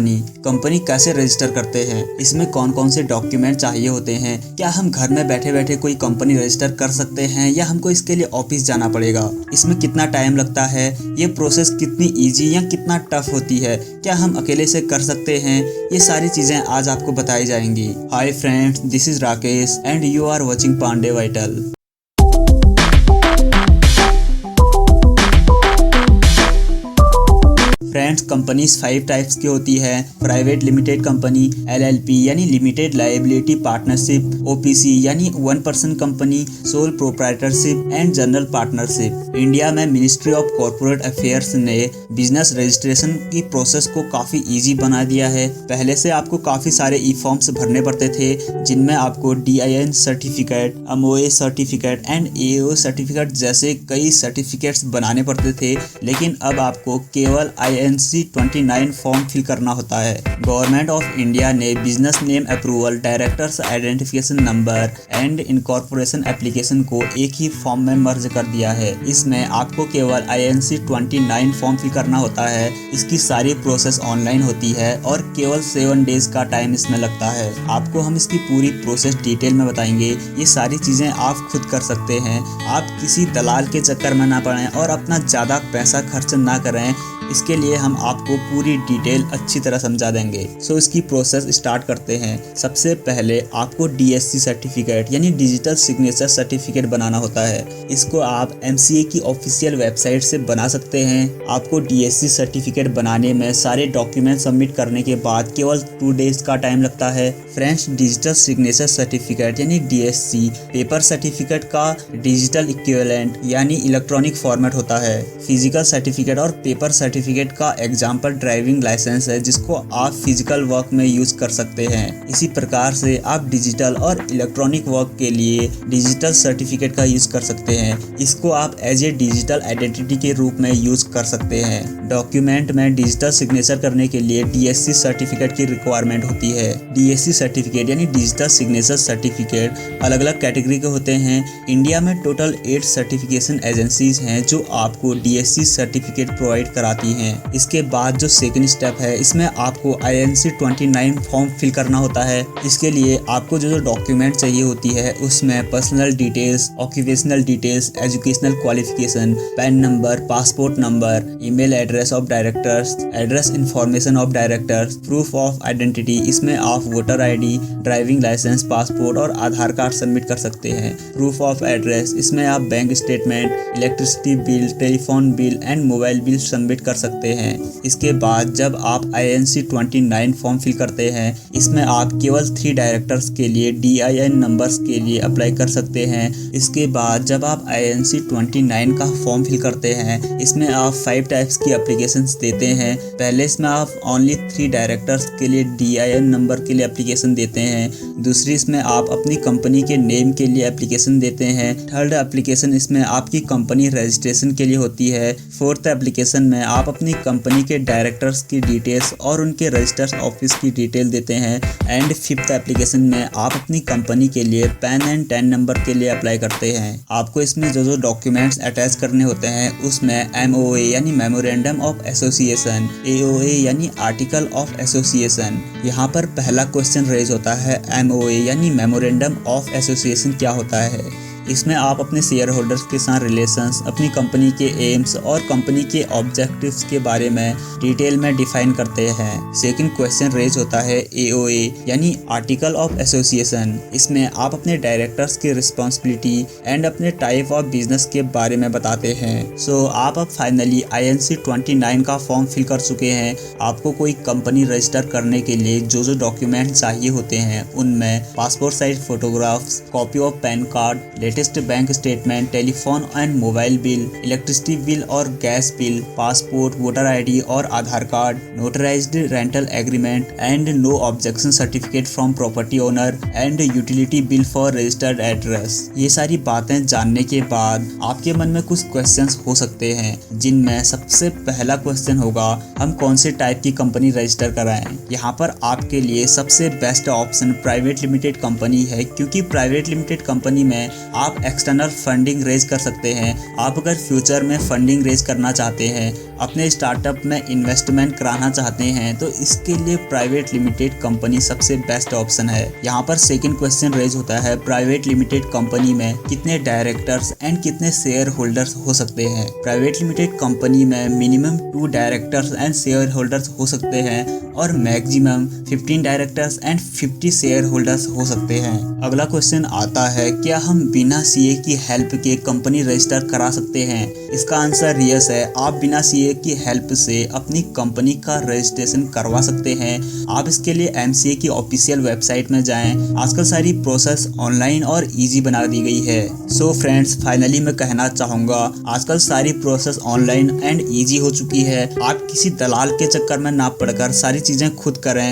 Company कैसे register करते हैं, इसमें कौन कौन से डॉक्यूमेंट चाहिए होते हैं, क्या हम घर में बैठे बैठे कोई कंपनी रजिस्टर कर सकते हैं या हमको इसके लिए ऑफिस जाना पड़ेगा, इसमें कितना टाइम लगता है, ये प्रोसेस कितनी इजी या कितना टफ होती है, क्या हम अकेले से कर सकते हैं, ये सारी चीजें आज आपको बताई जाएंगी। Hi friends, this is Rakesh and you are watching Pandey vital. Friends, companies 5 types की होती है। प्राइवेट लिमिटेड कंपनी, LLP यानी लिमिटेड लायबिलिटी पार्टनरशिप, OPC यानी 1 person company, sole proprietorship and general partnership. India में मिनिस्ट्री ऑफ कॉर्पोरेट अफेयर्स ने business registration की process को काफ़ी इजी बना दिया है। पहले से आपको काफ़ी सारे ई फॉर्म्स भरने पड़ते थे, जिनमें आपको DIN certificate, MOA certificate and AO certificate जैसे कई सर्टिफिकेट्स बनाने पड़ते थे, लेकिन अब आपको केवल INC 29 फॉर्म फिल करना होता है। गवर्नमेंट ऑफ इंडिया ने business name approval, directors identification number and incorporation application को एक ही फॉर्म में मर्ज कर दिया है। इसमें आपको केवल INC 29 फॉर्म फिल करना होता है। इसकी सारी प्रोसेस ऑनलाइन होती है और केवल 7 डेज का टाइम इसमें लगता है। आपको हम इसकी पूरी प्रोसेस डिटेल में बताएंगे। ये सारी चीज़ें आप खुद कर सकते हैं। आप किसी दलाल के चक्कर में ना पड़ें और अपना ज़्यादा पैसा खर्च ना करें। इसके लिए हम आपको पूरी डिटेल अच्छी तरह समझा देंगे। सो इसकी प्रोसेस स्टार्ट करते हैं। सबसे पहले आपको DSC सर्टिफिकेट यानी डिजिटल सिग्नेचर सर्टिफिकेट बनाना होता है। इसको आप MCA की ऑफिशियल वेबसाइट से बना सकते हैं। आपको DSC सर्टिफिकेट बनाने में सारे डॉक्यूमेंट सबमिट करने के बाद केवल 2 डेज का टाइम लगता है। फ्रेंड्स, डिजिटल सिग्नेचर सर्टिफिकेट यानी DSC पेपर सर्टिफिकेट का डिजिटल इक्विवेलेंट यानी इलेक्ट्रॉनिक फॉर्मेट होता है। फिजिकल सर्टिफिकेट और पेपर सर्टिफिकेट का एग्जाम्पल ड्राइविंग लाइसेंस है, जिसको आप फिजिकल वर्क में यूज कर सकते हैं। इसी प्रकार से आप डिजिटल और इलेक्ट्रॉनिक वर्क के लिए डिजिटल सर्टिफिकेट का यूज कर सकते हैं। इसको आप एज ए डिजिटल आइडेंटिटी के रूप में यूज कर सकते हैं। डॉक्यूमेंट में डिजिटल सिग्नेचर करने के लिए DSC सर्टिफिकेट की रिक्वायरमेंट होती है। DSC सर्टिफिकेट यानी डिजिटल सिग्नेचर सर्टिफिकेट अलग अलग कैटेगरी के होते हैं। इंडिया में टोटल 8 सर्टिफिकेशन एजेंसीज हैं जो आपको DSC सर्टिफिकेट प्रोवाइड कराती हैं। इसके बाद जो सेकंड स्टेप है, इसमें आपको INC 29 फॉर्म फिल करना होता है। इसके लिए आपको जो डॉक्यूमेंट चाहिए होती है, उसमें personal details, occupational details, educational qualification, PAN number, passport number, email address of directors, address information of directors, proof of identity. इसमें आप voter ID, driving licence, passport और आधार कार्ड सबमिट कर सकते हैं। प्रूफ ऑफ एड्रेस, इसमें आप bank statement, electricity bill, telephone bill and mobile bill submit कर सकते हैं। इसके बाद जब आप INC 29 फॉर्म फिल करते हैं, इसमें आप केवल 3 डायरेक्टर्स के लिए DIN नंबर्स के लिए अप्लाई कर सकते हैं। इसके बाद जब आप INC 29 का फॉर्म फिल करते हैं, इसमें आप 5 टाइप्स की एप्लीकेशंस देते हैं। पहले इसमें आप ओनली 3 डायरेक्टर्स के लिए DIN नंबर के लिए एप्लीकेशन देते हैं। दूसरी इसमें आप अपनी कंपनी के नेम के लिए एप्लीकेशन देते हैं। थर्ड एप्लीकेशन इसमें आपकी कंपनी रजिस्ट्रेशन के लिए होती है। फोर्थ एप्लीकेशन में आप अपनी कंपनी के डायरेक्टर्स की डिटेल्स और उनके रजिस्टर्स ऑफिस की डिटेल देते हैं। एंड फिफ्थ एप्लीकेशन में आप अपनी कंपनी के लिए पैन एंड टैन नंबर के लिए अप्लाई करते हैं। आपको इसमें जो डॉक्यूमेंट्स अटैच करने होते हैं, उसमें MOA यानी मेमोरेंडम ऑफ एसोसिएशन, AOA यानी आर्टिकल ऑफ एसोसिएशन। यहाँ पर पहला क्वेश्चन रेज होता है, MOA यानी मेमोरेंडम ऑफ एसोसिएशन क्या होता है। इसमें आप अपने शेयर होल्डर्स के साथ रिलेशंस, अपनी कंपनी के एम्स और कंपनी के ऑब्जेक्टिव्स के बारे में डिटेल में डिफाइन करते हैं। सेकंड क्वेश्चन रेज होता है AOA यानी आर्टिकल ऑफ एसोसिएशन। इसमें आप अपने डायरेक्टर्स की रिस्पॉन्सिबिलिटी एंड अपने टाइप ऑफ बिजनेस के बारे में बताते हैं। सो आप अब फाइनली INC 29 का फॉर्म फिल कर चुके हैं। आपको कोई कंपनी रजिस्टर करने के लिए जो डॉक्यूमेंट चाहिए होते हैं, उनमें passport size photographs, copy of PAN card, latest bank statement, telephone and mobile bill, electricity bill और gas bill, passport, voter ID और Aadhaar card, notarised rental agreement and no objection certificate from property owner and utility bill for registered address. ये सारी बातें जानने के बाद आपके मन में कुछ क्वेश्चंस हो सकते हैं, जिनमें सबसे पहला क्वेश्चन होगा, हम कौन से टाइप की कंपनी रजिस्टर कराएं। यहाँ पर आपके लिए सबसे best option private limited company है, क्योंकि प्राइवेट लिमिटेड कंपनी में आप एक्सटर्नल फंडिंग रेज कर सकते हैं। आप अगर फ्यूचर में फंडिंग रेज करना चाहते हैं, अपने स्टार्टअप में इन्वेस्टमेंट कराना चाहते हैं तो इसके लिए प्राइवेट लिमिटेड कंपनी सबसे बेस्ट ऑप्शन है। यहाँ पर सेकंड क्वेश्चन रेज होता है, प्राइवेट लिमिटेड कंपनी में कितने डायरेक्टर्स एंड कितने शेयर होल्डर्स हो सकते हैं। प्राइवेट लिमिटेड कंपनी में minimum 2 directors and share holders हो सकते हैं और maximum 15 directors and 50 share holders हो सकते हैं। अगला क्वेश्चन आता है, क्या हम बिना सीए की हेल्प के कंपनी रजिस्टर करा सकते हैं। इसका आंसर यस है। आप बिना सीए की हेल्प से अपनी कंपनी का रजिस्ट्रेशन करवा सकते हैं। आप इसके लिए एमसीए की ऑफिशियल वेबसाइट में जाएं। आजकल सारी प्रोसेस ऑनलाइन और इजी बना दी गई है। सो फ्रेंड्स, फाइनली मैं कहना चाहूँगा, आजकल सारी प्रोसेस ऑनलाइन एंड इजी हो चुकी है। आप किसी दलाल के चक्कर में ना पड़कर सारी चीज़ें खुद करें